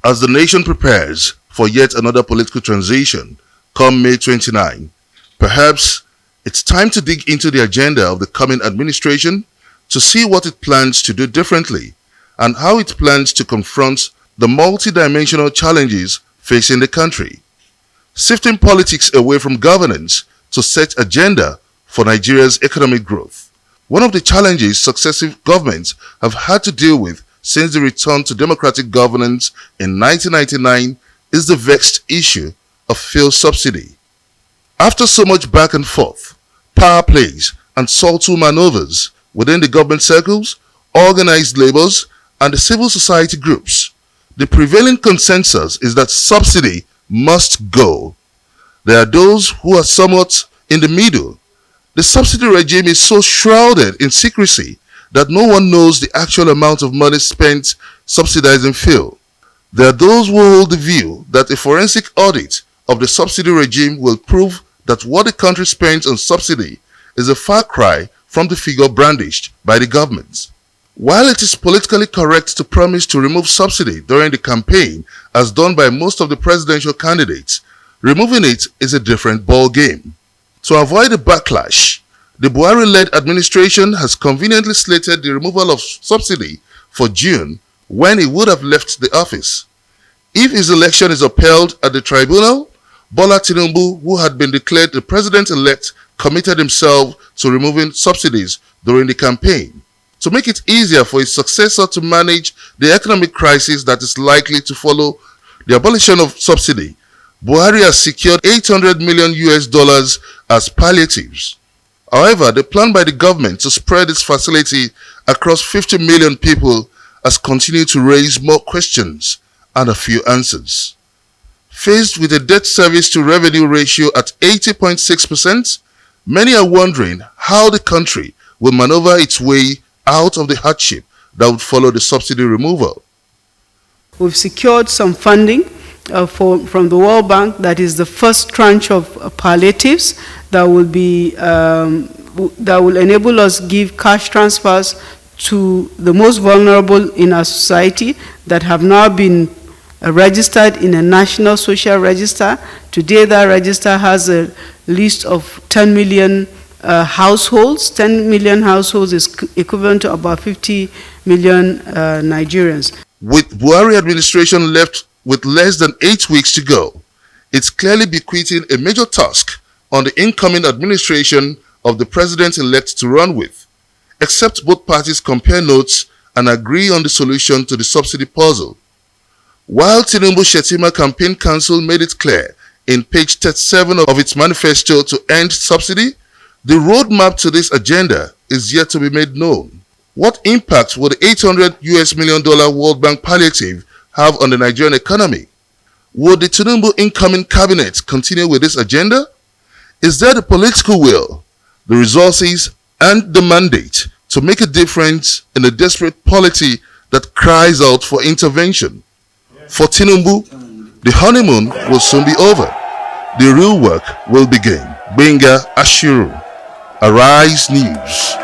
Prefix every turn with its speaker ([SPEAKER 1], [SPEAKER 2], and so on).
[SPEAKER 1] As the nation prepares for yet another political transition come May 29, perhaps it's time to dig into the agenda of the coming administration to see what it plans to do differently and how it plans to confront the multidimensional challenges facing the country. Shifting politics away from governance to set agenda for Nigeria's economic growth. One of the challenges successive governments have had to deal with since the return to democratic governance in 1999 is the vexed issue of fuel subsidy. After so much back and forth, power plays and subtle maneuvers within the government circles, organized labors, and the civil society groups, the prevailing consensus is that subsidy must go. There are those who are somewhat in the middle. The subsidy regime is so shrouded in secrecy that no one knows the actual amount of money spent subsidizing fuel. There are those who hold the view that a forensic audit of the subsidy regime will prove that what the country spends on subsidy is a far cry from the figure brandished by the government. While it is politically correct to promise to remove subsidy during the campaign, as done by most of the presidential candidates, removing it is a different ball game. To avoid a backlash, the Buhari-led administration has conveniently slated the removal of subsidy for June when he would have left the office. If his election is upheld at the tribunal, Bola Tinubu, who had been declared the president-elect, committed himself to removing subsidies during the campaign. To make it easier for his successor to manage the economic crisis that is likely to follow the abolition of subsidy, Buhari has secured $800 million as palliatives. However, the plan by the government to spread its facility across 50 million people has continued to raise more questions and a few answers. Faced with a debt service to revenue ratio at 80.6%, many are wondering how the country will maneuver its way out of the hardship that would follow the subsidy removal.
[SPEAKER 2] We've secured some funding from the World Bank. That is the first tranche of palliatives that will enable us to give cash transfers to the most vulnerable in our society that have now been registered in a national social register. Today that register has a list of 10 million households. 10 million households is equivalent to about 50 million Nigerians. With
[SPEAKER 1] Buhari administration left with less than 8 weeks to go, it's clearly bequeathing a major task on the incoming administration of the president-elect to run with, except both parties compare notes and agree on the solution to the subsidy puzzle. While Tinubu-Shettima Campaign Council made it clear in page 37 of its manifesto to end subsidy, the roadmap to this agenda is yet to be made known. What impact will the $800 million World Bank palliative have on the Nigerian economy? Would the Tinubu incoming cabinet continue with this agenda? Is there the political will, the resources, and the mandate to make a difference in a desperate polity that cries out for intervention? For Tinubu, the honeymoon will soon be over. The real work will begin. Benga Ashiru, Arise News.